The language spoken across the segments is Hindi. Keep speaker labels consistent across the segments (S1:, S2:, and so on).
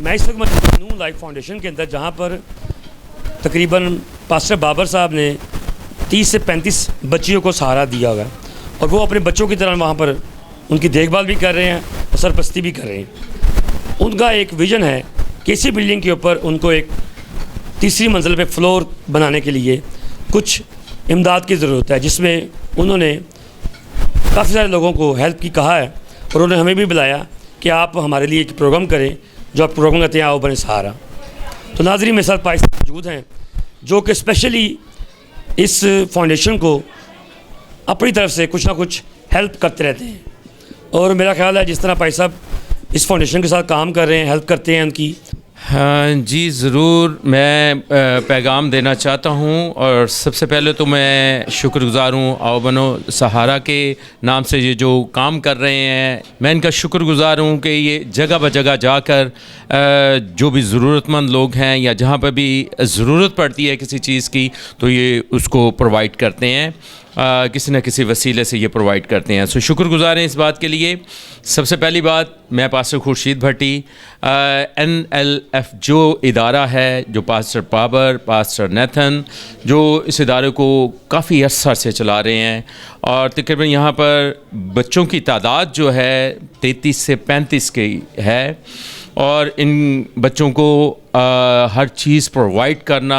S1: मैं इस वक्त मौजूद हूँ लाइफ फाउंडेशन के अंदर, जहाँ पर तकरीबन पास्टर बाबर साहब ने 30 से 35 बच्चियों को सहारा दिया हुआ है और वो अपने बच्चों की तरह वहाँ पर उनकी देखभाल भी कर रहे हैं और सरपरस्ती भी कर रहे हैं। उनका एक विज़न है कि इसी बिल्डिंग के ऊपर उनको एक तीसरी मंजिल पे फ्लोर बनाने के लिए कुछ इमदाद की ज़रूरत है, जिसमें उन्होंने काफ़ी सारे लोगों को हेल्प की कहा है और उन्होंने हमें भी बुलाया कि आप हमारे लिए एक प्रोग्राम करें, जो आप प्रोग्राम करते हैं आओ बने सहारा। तो नाज़रीन मेरे साथ पाइस मौजूद हैं जो कि स्पेशली इस फाउंडेशन को अपनी तरफ से कुछ ना कुछ हेल्प करते रहते हैं और मेरा ख्याल है जिस तरह भाई साहब इस फाउंडेशन के साथ काम कर रहे हैं, हेल्प करते हैं उनकी।
S2: हाँ जी, ज़रूर मैं पैगाम देना चाहता हूँ और सबसे पहले तो मैं शुक्रगुज़ार हूँ आओ बनो सहारा के नाम से ये जो काम कर रहे हैं। मैं इनका शुक्रगुज़ार हूँ कि ये जगह ब जगह जाकर जो भी ज़रूरतमंद लोग हैं या जहाँ पर भी ज़रूरत पड़ती है किसी चीज़ की तो ये उसको प्रोवाइड करते हैं, किसी न किसी वसीले से ये प्रोवाइड करते हैं। सो शुक्रगुज़ार हैं इस बात के लिए। सबसे पहली बात, मैं पास्टर खुर्शीद भट्टी, NLF जो इदारा है, जो पास्टर बाबर, पास्टर नेथन जो इस इदारे को काफ़ी अर्सा से चला रहे हैं और तकरीबन यहाँ पर बच्चों की तादाद जो है 33 से 35 की है और इन बच्चों को हर चीज़ प्रोवाइड करना,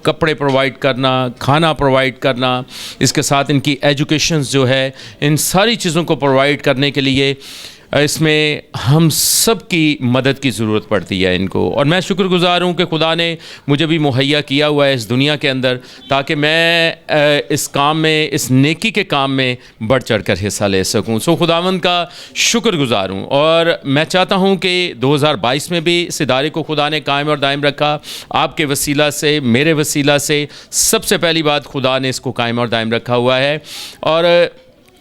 S2: कपड़े प्रोवाइड करना, खाना प्रोवाइड करना, इसके साथ इनकी एजुकेशंस जो है, इन सारी चीज़ों को प्रोवाइड करने के लिए इसमें हम सब की मदद की ज़रूरत पड़ती है इनको। और मैं शुक्रगुज़ार हूँ कि खुदा ने मुझे भी मुहैया किया हुआ है इस दुनिया के अंदर ताकि मैं इस काम में, इस नेकी के काम में बढ़ चढ़ कर हिस्सा ले सकूँ। सो खुदावंद का शुक्रगुज़ार हूँ और मैं चाहता हूँ कि 2022 में भी इस इदारे को खुदा ने कायम और दायम रखा। आपके वसीला से, मेरे वसीला से, सबसे पहली बात खुदा ने इसको कायम और दायम रखा हुआ है। और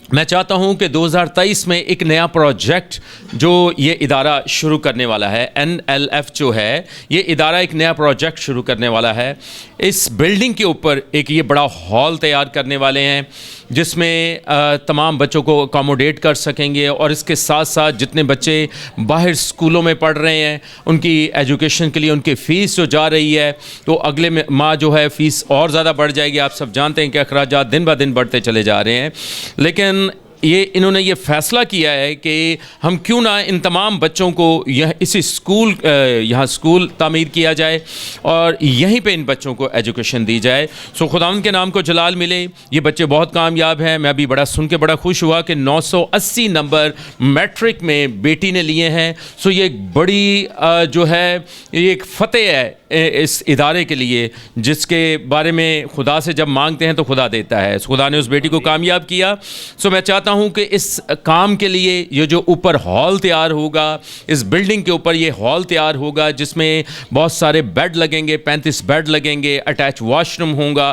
S2: मैं चाहता हूं कि 2023 में एक नया प्रोजेक्ट जो ये इदारा शुरू करने वाला है, NLF जो है, ये इदारा एक नया प्रोजेक्ट शुरू करने वाला है। इस बिल्डिंग के ऊपर एक ये बड़ा हॉल तैयार करने वाले हैं जिसमें तमाम बच्चों को अकोमोडेट कर सकेंगे और इसके साथ साथ जितने बच्चे बाहर स्कूलों में पढ़ रहे हैं उनकी एजुकेशन के लिए उनकी फ़ीस जो जा रही है तो अगले माह जो है फ़ीस और ज़्यादा बढ़ जाएगी। आप सब जानते हैं कि अखराजात दिन ब दिन बढ़ते चले जा रहे हैं, लेकिन इन्होंने ये फ़ैसला किया है कि हम क्यों ना इन तमाम बच्चों को इसी स्कूल यहाँ स्कूल तामीर किया जाए और यहीं पे इन बच्चों को एजुकेशन दी जाए। सो खुदावंद के नाम को जलाल मिले। ये बच्चे बहुत कामयाब हैं। मैं अभी बड़ा सुन के बड़ा खुश हुआ कि 980 नंबर मैट्रिक में बेटी ने लिए हैं। सो ये एक बड़ी जो है ये एक फ़तेह है इस इदारे के लिए, जिसके बारे में खुदा से जब मांगते हैं तो खुदा देता है। खुदा ने उस बेटी को कामयाब किया। सो मैं चाहता हूं कि इस काम के लिए ये जो ऊपर हॉल तैयार होगा, इस बिल्डिंग के ऊपर ये हॉल तैयार होगा जिसमें बहुत सारे बेड लगेंगे, 35 बेड लगेंगे, अटैच वॉशरूम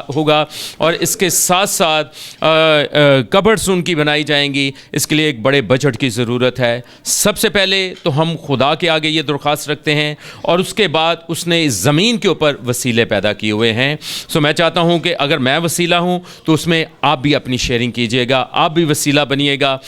S2: होगा और इसके साथ साथ कबर्ड्स उनकी बनाई जाएंगी। इसके लिए एक बड़े बजट की ज़रूरत है। सबसे पहले तो हम खुदा के आगे ये दरख्वास्त रखते हैं और उसके बाद उसने इस ज़मीन के ऊपर वसीले पैदा किए हुए हैं। सो मैं चाहता हूं कि अगर मैं वसीला हूं तो उसमें आप भी अपनी शेयरिंग कीजिएगा, आप भी वसीला बनिएगा।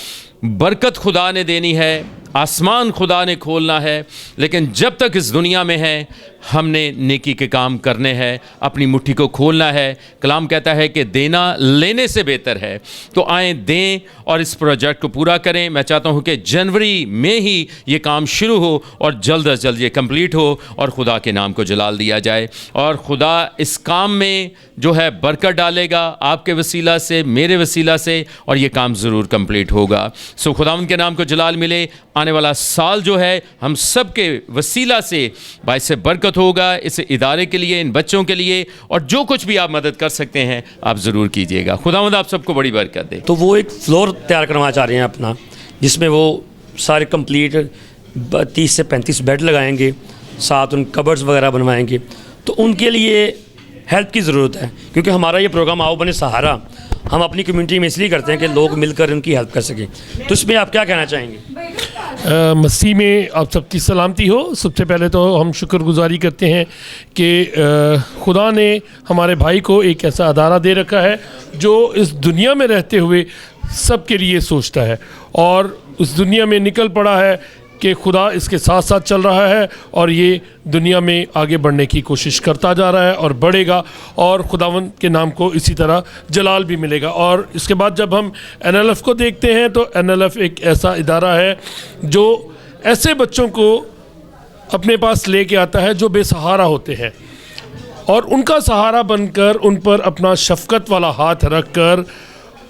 S2: बरकत खुदा ने देनी है, आसमान खुदा ने खोलना है, लेकिन जब तक इस दुनिया में है हमने नेकी के काम करने हैं, अपनी मुट्ठी को खोलना है। कलाम कहता है कि देना लेने से बेहतर है। तो आए दें और इस प्रोजेक्ट को पूरा करें। मैं चाहता हूं कि जनवरी में ही ये काम शुरू हो और जल्द अज जल्द ये कंप्लीट हो और खुदा के नाम को जलाल दिया जाए और खुदा इस काम में जो है बरकत डालेगा आपके वसीला से, मेरे वसीला से, और ये काम ज़रूर कंप्लीट होगा। सो खुदावंद के नाम को जलाल मिले। आने वाला साल जो है हम सब के वसीला से बाइस बरकत होगा इस इदारे के लिए, इन बच्चों के लिए, और जो कुछ भी आप मदद कर सकते हैं आप ज़रूर कीजिएगा। खुदावंद आप सबको बड़ी बरकत दे।
S1: तो वो एक फ्लोर तैयार करवाना चाह रहे हैं अपना, जिसमें वो सारे कंप्लीट 30 से 35 बेड लगाएंगे, साथ उन कबर्ड्स वगैरह बनवाएंगे। तो उनके लिए हेल्प की ज़रूरत है, क्योंकि हमारा ये प्रोग्राम आओ बने सहारा हम अपनी कम्युनिटी में इसलिए करते हैं कि लोग मिलकर उनकी हेल्प कर सकें। तो इसमें आप क्या कहना चाहेंगे?
S3: मसीह में आप सबकी सलामती हो। सबसे पहले तो हम शुक्रगुजारी करते हैं कि खुदा ने हमारे भाई को एक ऐसा अदारा दे रखा है जो इस दुनिया में रहते हुए सबके लिए सोचता है और उस दुनिया में निकल पड़ा है कि खुदा इसके साथ साथ चल रहा है और ये दुनिया में आगे बढ़ने की कोशिश करता जा रहा है और बढ़ेगा, और खुदावंद के नाम को इसी तरह जलाल भी मिलेगा। और इसके बाद जब हम NLF को देखते हैं तो NLF एक ऐसा इदारा है जो ऐसे बच्चों को अपने पास लेके आता है जो बेसहारा होते हैं, और उनका सहारा बनकर उन पर अपना शफ़क़त वाला हाथ रख कर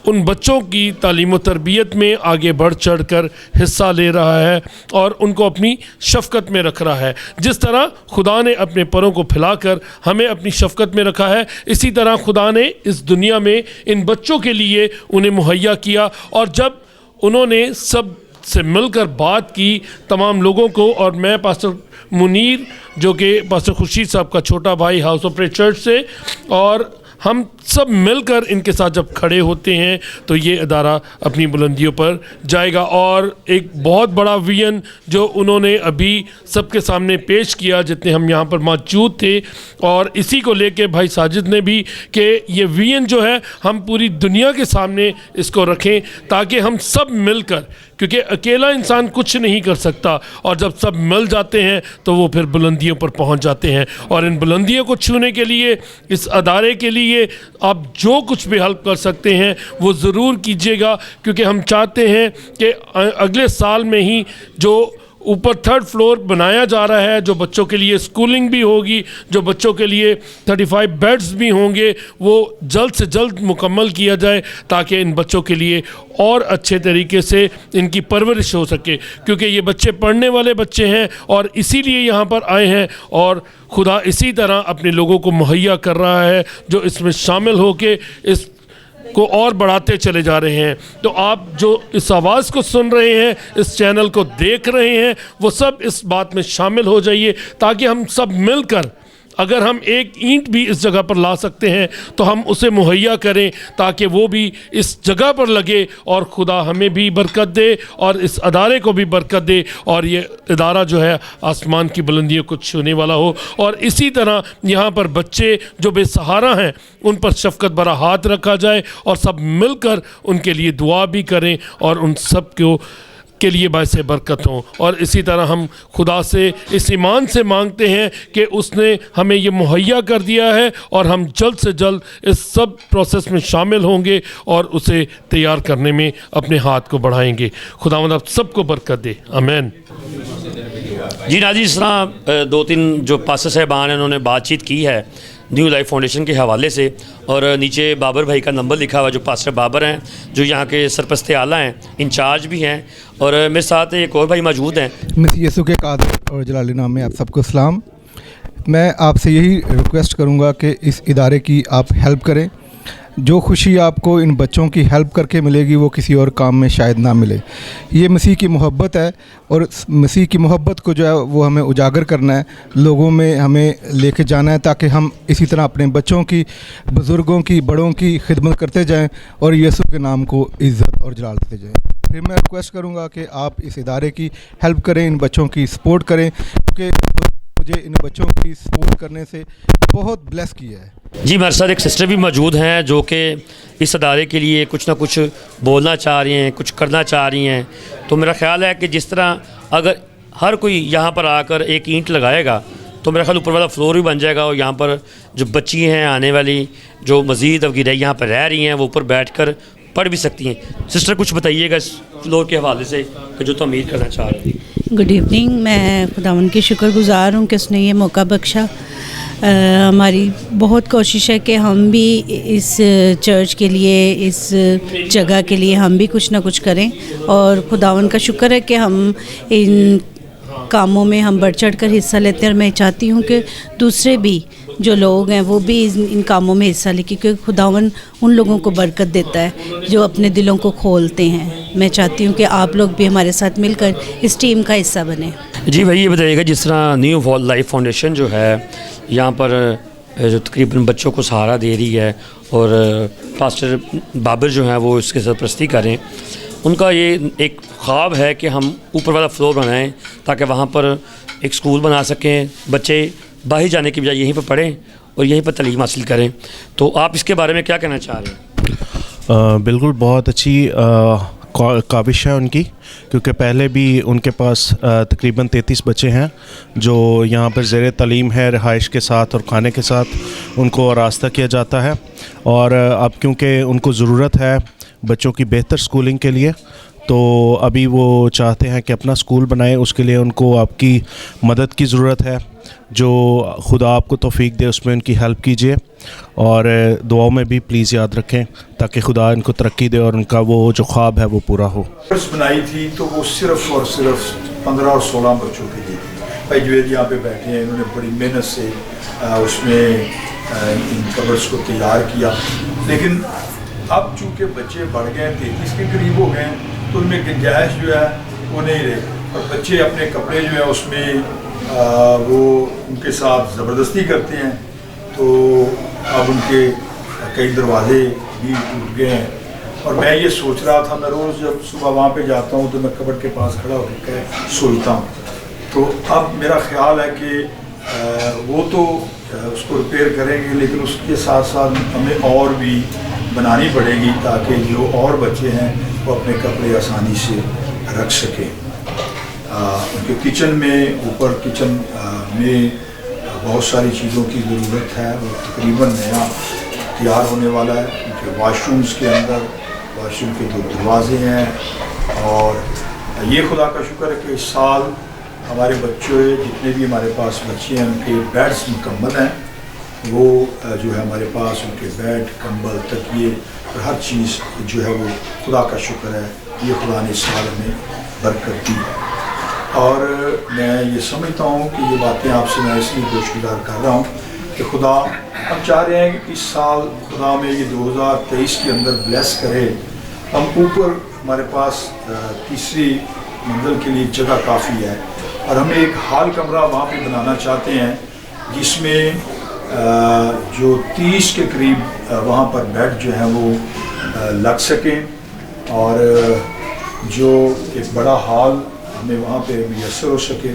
S3: उन बच्चों की तालीम व तरबियत में आगे बढ़ चढ़ कर हिस्सा ले रहा है और उनको अपनी शफ़क़त में रख रहा है। जिस तरह खुदा ने अपने परों को फैलाकर हमें अपनी शफ़क़त में रखा है, इसी तरह खुदा ने इस दुनिया में इन बच्चों के लिए उन्हें मुहैया किया। और जब उन्होंने सब से मिलकर बात की तमाम लोगों को, और मैं पास्टर मुनीर जो कि पास्टर खुर्शीद साहब का छोटा भाई हाउस ऑफ प्रेयर चर्च से, और हम सब मिलकर इनके साथ जब खड़े होते हैं तो ये अदारा अपनी बुलंदियों पर जाएगा। और एक बहुत बड़ा विजन जो उन्होंने अभी सबके सामने पेश किया जितने हम यहाँ पर मौजूद थे, और इसी को लेके भाई साजिद ने भी कि ये विजन जो है हम पूरी दुनिया के सामने इसको रखें ताकि हम सब मिलकर, क्योंकि अकेला इंसान कुछ नहीं कर सकता, और जब सब मिल जाते हैं तो वो फिर बुलंदियों पर पहुंच जाते हैं। और इन बुलंदियों को छूने के लिए, इस अदारे के लिए आप जो कुछ भी हेल्प कर सकते हैं वो ज़रूर कीजिएगा, क्योंकि हम चाहते हैं कि अगले साल में ही जो ऊपर 3rd फ्लोर बनाया जा रहा है, जो बच्चों के लिए स्कूलिंग भी होगी, जो बच्चों के लिए 35 बेड्स भी होंगे, वो जल्द से जल्द मुकम्मल किया जाए ताकि इन बच्चों के लिए और अच्छे तरीके से इनकी परवरिश हो सके, क्योंकि ये बच्चे पढ़ने वाले बच्चे हैं और इसीलिए यहाँ पर आए हैं। और खुदा इसी तरह अपने लोगों को मुहैया कर रहा है जो इसमें शामिल होकर इस को और बढ़ाते चले जा रहे हैं। तो आप जो इस आवाज़ को सुन रहे हैं, इस चैनल को देख रहे हैं, वो सब इस बात में शामिल हो जाइए ताकि हम सब मिलकर, अगर हम एक ईंट भी इस जगह पर ला सकते हैं तो हम उसे मुहैया करें ताकि वो भी इस जगह पर लगे और खुदा हमें भी बरकत दे और इस अदारे को भी बरकत दे, और ये इदारा जो है आसमान की बुलंदियों को छूने वाला हो। और इसी तरह यहाँ पर बच्चे जो बेसहारा हैं उन पर शफ़क़त भरा हाथ रखा जाए और सब मिलकर उनके लिए दुआ भी करें और उन सब को के लिए बायस बरकत हों। और इसी तरह हम खुदा से इस ईमान से मांगते हैं कि उसने हमें ये मुहैया कर दिया है और हम जल्द से जल्द इस सब प्रोसेस में शामिल होंगे और उसे तैयार करने में अपने हाथ को बढ़ाएंगे। खुदावंद आप सबको बरकत दे, आमीन।
S1: जी नाजी, इस तरह 2-3 जो पास्टर साहबान हैं उन्होंने बातचीत की है न्यू लाइफ फाउंडेशन के हवाले से, और नीचे बाबर भाई का नंबर लिखा हुआ, जो पास्टर बाबर हैं, जो यहाँ के सरपरस्त आला हैं, इंचार्ज भी हैं, और मेरे साथ एक और भाई मौजूद हैं।
S4: मसीह यीशु के कादर और जलाली नाम में आप सबको सलाम। मैं आपसे यही रिक्वेस्ट करूँगा कि इस इदारे की आप हेल्प करें। जो खुशी आपको इन बच्चों की हेल्प करके मिलेगी वो किसी और काम में शायद ना मिले। ये मसीह की मोहब्बत है और मसीह की मोहब्बत को जो है वो हमें उजागर करना है, लोगों में हमें लेके जाना है ताकि हम इसी तरह अपने बच्चों की, बुज़ुर्गों की, बड़ों की खिदमत करते जाएं और यीशु के नाम को इज़्ज़त और जलाल देते जाएं। फिर मैं रिक्वेस्ट करूँगा कि आप इस इदारे की हेल्प करें, इन बच्चों की सपोर्ट करें, क्योंकि मुझे इन बच्चों की सपोर्ट करने से बहुत ब्लेस किया है।
S1: जी, हमारे साथ एक सिस्टर भी मौजूद हैं जो कि इस अदारे के लिए कुछ ना कुछ बोलना चाह रही हैं, कुछ करना चाह रही हैं। तो मेरा ख़्याल है कि जिस तरह अगर हर कोई यहाँ पर आकर एक ईंट लगाएगा तो मेरा ख्याल ऊपर वाला फ्लोर भी बन जाएगा, और यहाँ पर जो बच्ची हैं आने वाली, जो मज़ीद वगैरह यहाँ पर रह रही हैं, वो ऊपर बैठकर पढ़ भी सकती हैं। सिस्टर कुछ बताइएगा इस फ्लोर के हवाले से कि जो तामीर करना चाह रही हैं।
S5: Good evening. मैं खुदावन की शुक्रगुज़ार हूँ कि उसने ये मौका बख्शा। हमारी बहुत कोशिश है कि हम भी इस चर्च के लिए, इस जगह के लिए हम भी कुछ ना कुछ करें, और खुदावन का शुक्र है कि हम इन कामों में हम बढ़ चढ़ कर हिस्सा लेते हैं। और मैं चाहती हूँ कि दूसरे भी जो लोग हैं वो भी इन कामों में हिस्सा लें, क्योंकि खुदावन उन लोगों को बरकत देता है जो अपने दिलों को खोलते हैं। मैं चाहती हूँ कि आप लोग भी हमारे साथ मिलकर इस टीम का हिस्सा बने।
S1: जी भाई, ये बताइएगा जिस तरह न्यू लाइफ फाउंडेशन जो है यहाँ पर जो तकरीबन बच्चों को सहारा दे रही है, और पास्टर बाबर जो हैं वो इसके सरपरस्ती करें, उनका ये एक ख्वाब है कि हम ऊपर वाला फ्लोर बनाएं ताकि वहाँ पर एक स्कूल बना सकें, बच्चे बाहर जाने की बजाय यहीं पर पढ़ें और यहीं पर तालीम हासिल करें। तो आप इसके बारे में क्या कहना चाह रहे हैं?
S6: बिल्कुल, बहुत अच्छी काविश है उनकी, क्योंकि पहले भी उनके पास तकरीबन 33 बच्चे हैं जो यहाँ पर ज़ेर तालीम है, रहाइश के साथ और खाने के साथ उनको आरास्ता किया जाता है। और अब क्योंकि उनको ज़रूरत है बच्चों की बेहतर स्कूलिंग के लिए, तो अभी वो चाहते हैं कि अपना स्कूल बनाए। उसके लिए उनको आपकी मदद की ज़रूरत है, जो खुदा आपको तौफीक दे उसमें उनकी हेल्प कीजिए और दुआओं में भी प्लीज़ याद रखें ताकि खुदा इनको तरक्की दे और उनका वो जो ख्वाब है वो पूरा हो।
S7: बनाई थी तो वो सिर्फ़ और सिर्फ 15 और 16 बच्चों के लिए थी। भाई जुवेद यहाँ पे बैठे हैं, इन्होंने बड़ी मेहनत से उसमें इन कवर्स को तैयार किया, लेकिन अब चूँकि बच्चे बढ़ गए, 33 के करीब हो गए, तो उनमें गुंजाइश जो है वो नहीं रही और बच्चे अपने कपड़े जो है उसमें वो उनके साथ ज़बरदस्ती करते हैं, तो अब उनके कई दरवाजे भी टूट गए हैं। और मैं ये सोच रहा था, मैं रोज़ जब सुबह वहाँ पे जाता हूँ तो मैं कबर्ड के पास खड़ा होकर सोचता हूँ, तो अब मेरा ख्याल है कि वो तो उसको रिपेयर करेंगे, लेकिन उसके साथ साथ हमें और भी बनानी पड़ेगी ताकि जो और बच्चे हैं वो अपने कपड़े आसानी से रख सकें। उनके किचन में, ऊपर किचन में बहुत सारी चीज़ों की ज़रूरत है, वो तकरीबन नया तैयार होने वाला है। उनके वाशरूम्स के अंदर वाशरूम के 2 दरवाजे हैं और ये खुदा का शुक्र है कि इस साल हमारे बच्चे जितने भी हमारे पास बच्चे हैं उनके बेड्स मुकम्मल हैं। वो जो है हमारे पास उनके बेड, कंबल, तकिए और हर चीज़ जो है वो खुदा का शुक्र है, ये खुदा ने इस साल में बरकत दी। और मैं ये समझता हूँ कि ये बातें आपसे मैं इसलिए गोशगुजार कर रहा हूँ कि खुदा, हम चाह रहे हैं कि इस साल खुदा में ये 2023 के अंदर ब्लेस करे। हम ऊपर हमारे पास तीसरी मंजिल के लिए जगह काफ़ी है और हमें एक हाल कमरा वहाँ पे बनाना चाहते हैं जिसमें जो 30 के करीब वहाँ पर बेड जो है वो लग सकें और जो एक बड़ा हॉल हमें वहाँ पे मैसर हो सके।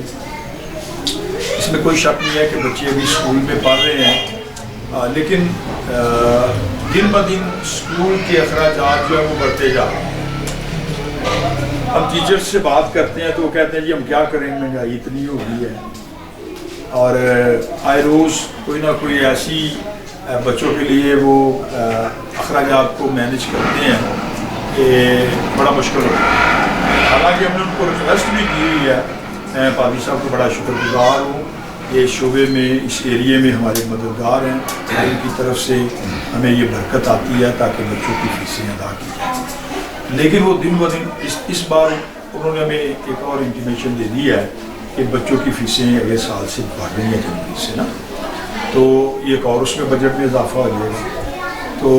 S7: इसमें कोई शक नहीं है कि बच्चे अभी स्कूल में पढ़ रहे हैं, लेकिन दिन ब दिन स्कूल के अखराजात जो है वो बढ़ते जा रहे हैं। हम टीचर्स से बात करते हैं तो वो कहते हैं जी हम क्या करें, महंगाई इतनी हो गई है और आए रोज़ कोई ना कोई ऐसी बच्चों के लिए वो अखराजात को मैनेज करते हैं कि बड़ा मुश्किल होता है। हालांकि हमने उनको रिक्वेस्ट भी की हुई है, मैं पादी साहब को बड़ा शुक्रगुजार हूँ, ये शोबे में, इस एरिए में हमारे मददगार हैं, उनकी तरफ से हमें ये बरकत आती है ताकि बच्चों की फीसें अदा की जाए। लेकिन वो दिन ब दिन इस बार उन्होंने हमें एक और इंटीमेशन दे दी है कि बच्चों की फीसें अगले साल से बढ़ रही हैं जनवरी से ना, तो एक और उसमें बजट में इजाफा हो जाएगा। तो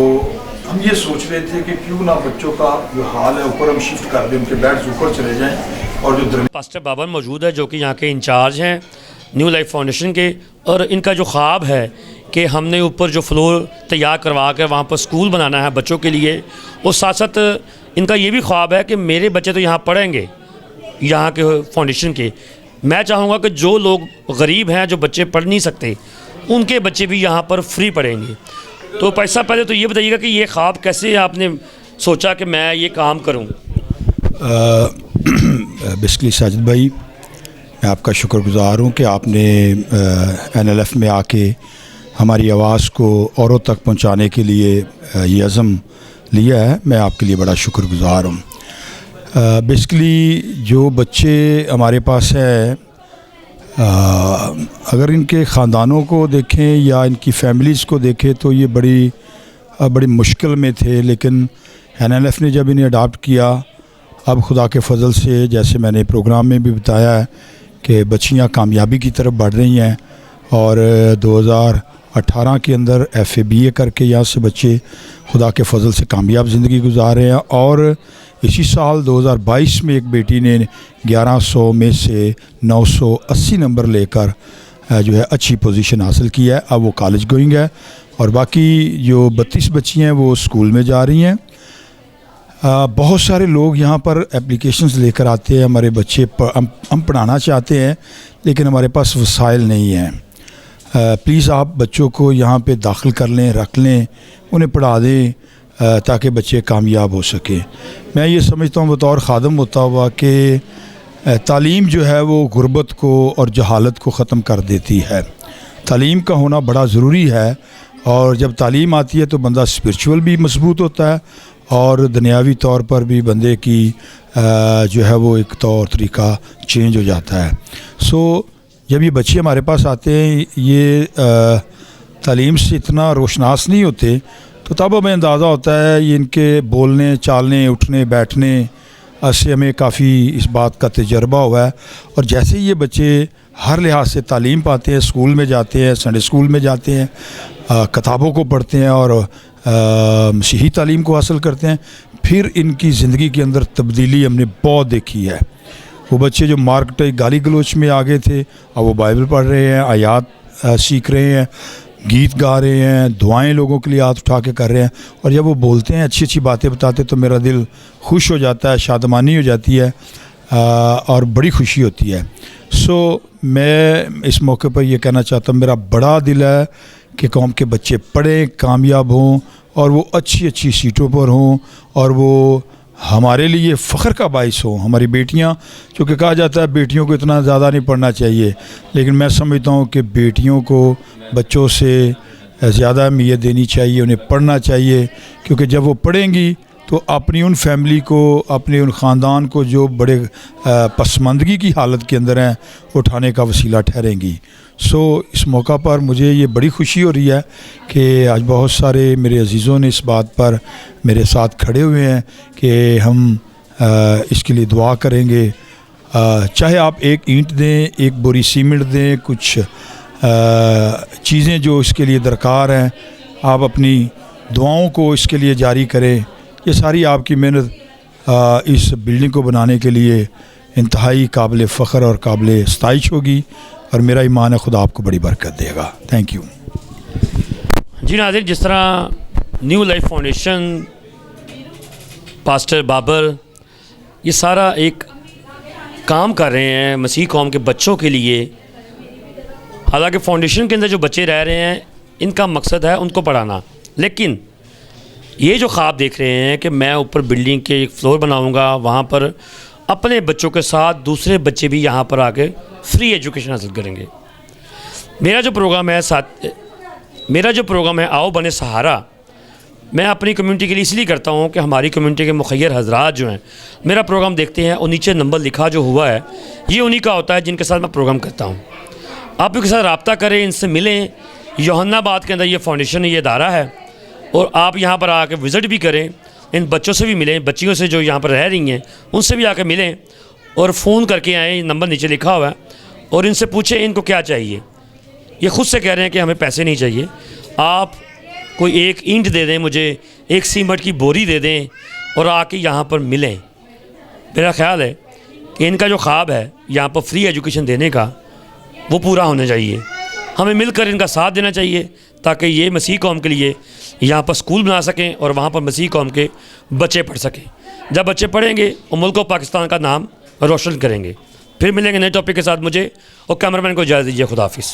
S7: हम ये सोच रहे थे कि क्यों ना बच्चों का जो हाल है ऊपर हम शिफ्ट कर दें, उनके बेड्स ऊपर चले जाएं और जो
S1: पास्टर बाबर मौजूद है जो कि यहाँ के इंचार्ज हैं न्यू लाइफ फाउंडेशन के, और इनका जो ख्वाब है कि हमने ऊपर जो फ्लोर तैयार करवा कर वहाँ पर स्कूल बनाना है बच्चों के लिए, और साथ साथ इनका ये भी ख्वाब है कि मेरे बच्चे तो यहाँ पढ़ेंगे यहाँ के फाउंडेशन के, मैं चाहूँगा कि जो लोग गरीब हैं, जो बच्चे पढ़ नहीं सकते, उनके बच्चे भी यहाँ पर फ्री पढ़ेंगे। तो पैसा पहले तो ये बताइएगा कि ये ख्वाब कैसे आपने सोचा कि मैं ये काम करूँ?
S8: बेसिकली साजिद भाई, मैं आपका शुक्रगुजार हूँ कि आपने NLF में आके हमारी आवाज़ को औरों तक पहुँचाने के लिए ये अज़म लिया है। मैं आपके लिए बड़ा शुक्रगुजार हूँ। बेसिकली जो बच्चे हमारे पास हैं, अगर इनके ख़ानदानों को देखें या इनकी फैमिलीज़ को देखें तो ये बड़ी मुश्किल में थे, लेकिन NLF ने जब इन्हें अडॉप्ट किया, अब खुदा के फजल से, जैसे मैंने प्रोग्राम में भी बताया है कि बच्चियाँ कामयाबी की तरफ बढ़ रही हैं और 2018 के अंदर FA BA करके यहाँ से बच्चे खुदा के फजल से कामयाब ज़िंदगी गुजार रहे हैं। और इसी साल 2022 में एक बेटी ने 1100 में से 980 नंबर लेकर जो है अच्छी पोजीशन हासिल की है। अब वो कॉलेज गोइंग है और बाकी जो 32 बच्चियाँ हैं वो स्कूल में जा रही हैं। बहुत सारे लोग यहाँ पर एप्लीकेशंस लेकर आते हैं, हमारे बच्चे हम पढ़ाना चाहते हैं लेकिन हमारे पास वसाइल नहीं हैं। प्लीज़ आप बच्चों को यहाँ पे दाखिल कर लें, रख लें, उन्हें पढ़ा दें। ताकि बच्चे कामयाब हो सकें। मैं ये समझता हूँ बतौर ख़ादम होता हुआ कि तालीम जो है वो गुर्बत को और जहालत को ख़त्म कर देती है। तालीम का होना बड़ा ज़रूरी है, और जब तालीम आती है तो बंदा स्पिरिचुअल भी मजबूत होता है और दुनियावी तौर पर भी बंदे की जो है वो एक तौर तरीका चेंज हो जाता है। सो जब ये बच्चे हमारे पास आते हैं, ये तालीम से इतना रोशनास नहीं होते, तो तब हमें अंदाज़ा होता है ये इनके बोलने, चालने, उठने, बैठने से हमें काफ़ी इस बात का तजर्बा हुआ है। और जैसे ही ये बच्चे हर लिहाज से तालीम पाते हैं, स्कूल में जाते हैं, संडे स्कूल में जाते हैं, किताबों को पढ़ते हैं और मसीही तालीम को हासिल करते हैं, फिर इनकी ज़िंदगी के अंदर तब्दीली हमने बहुत देखी है। वो बच्चे जो मार्केट गाली गलोच में आगे थे, अब वो बाइबल पढ़ रहे हैं, आयात सीख रहे हैं, गीत गा रहे हैं, दुआएं लोगों के लिए हाथ उठा के कर रहे हैं। और जब वो बोलते हैं, अच्छी अच्छी बातें बताते, तो मेरा दिल खुश हो जाता है, शादमानी हो जाती है और बड़ी खुशी होती है। सो मैं इस मौके पर यह कहना चाहता हूँ, मेरा बड़ा दिल है कि कौम के बच्चे पढ़ें, कामयाब हों और वो अच्छी अच्छी सीटों पर हों और वो हमारे लिए फ़ख्र का बाइस हो। हमारी बेटियां, चूँकि कहा जाता है बेटियों को इतना ज़्यादा नहीं पढ़ना चाहिए, लेकिन मैं समझता हूँ कि बेटियों को बच्चों से ज़्यादा अहमियत देनी चाहिए, उन्हें पढ़ना चाहिए, क्योंकि जब वो पढ़ेंगी तो अपनी उन फैमिली को, अपने उन ख़ानदान को जो बड़े पसमानदगी की हालत के अंदर हैं, उठाने का वसीला ठहरेंगी। सो इस मौका पर मुझे ये बड़ी खुशी हो रही है कि आज बहुत सारे मेरे अजीज़ों ने इस बात पर मेरे साथ खड़े हुए हैं कि हम इसके लिए दुआ करेंगे। चाहे आप एक ईंट दें, एक बोरी सीमेंट दें, कुछ चीज़ें जो इसके लिए दरकार हैं, आप अपनी दुआओं को इसके लिए जारी करें। ये सारी आपकी मेहनत इस बिल्डिंग को बनाने के लिए इंतहाई काबिल फ़ख्र और काबिल सताइश होगी, और मेरा ईमान है खुदा आपको बड़ी बरकत देगा। Thank you
S1: ji. नाज़रीन, जिस तरह New Life Foundation, pastor Babar, ये सारा एक काम कर रहे हैं मसीह कौम के बच्चों के लिए। हालांकि फाउंडेशन के अंदर जो बच्चे रह रहे हैं, इनका मकसद है उनको पढ़ाना, लेकिन ये जो ख्वाब देख रहे हैं कि मैं ऊपर बिल्डिंग के एक फ्लोर बनाऊंगा, वहाँ पर अपने बच्चों के साथ दूसरे बच्चे भी यहाँ पर आके फ्री एजुकेशन हासिल करेंगे। मेरा जो प्रोग्राम है आओ बने सहारा, मैं अपनी कम्युनिटी के लिए इसलिए करता हूँ कि हमारी कम्युनिटी के मुखय्यर हजरात जो हैं मेरा प्रोग्राम देखते हैं और नीचे नंबर लिखा जो हुआ है ये उन्हीं का होता है जिनके साथ मैं प्रोग्राम करता हूँ। आप इनके साथ रब्ता करें, इनसे मिलें। योहन्नाबाद के अंदर ये फाउंडेशन, ये इदारा है, और आप यहाँ पर आकर विज़िट भी करें, इन बच्चों से भी मिलें, बच्चियों से जो यहाँ पर रह रही हैं उनसे भी आकर मिलें और फ़ोन करके आएँ, नंबर नीचे लिखा हुआ है, और इनसे पूछें इनको क्या चाहिए। ये ख़ुद से कह रहे हैं कि हमें पैसे नहीं चाहिए, आप कोई एक ईंट दे दें मुझे, एक सीमेंट की बोरी दे दें और आके यहाँ पर मिलें। मेरा ख़्याल है कि इनका जो ख्वाब है यहाँ पर फ्री एजुकेशन देने का, वो पूरा होना चाहिए। हमें मिलकर इनका साथ देना चाहिए ताकि ये मसीह कौम के लिए यहाँ पर स्कूल बना सकें और वहाँ पर मसीह कौम के बच्चे पढ़ सकें। जब बच्चे पढ़ेंगे वो मुल्क और पाकिस्तान का नाम रोशन करेंगे। फिर मिलेंगे नए टॉपिक के साथ। मुझे और कैमरामैन को इजाज़त दीजिए। खुदा हाफिज़।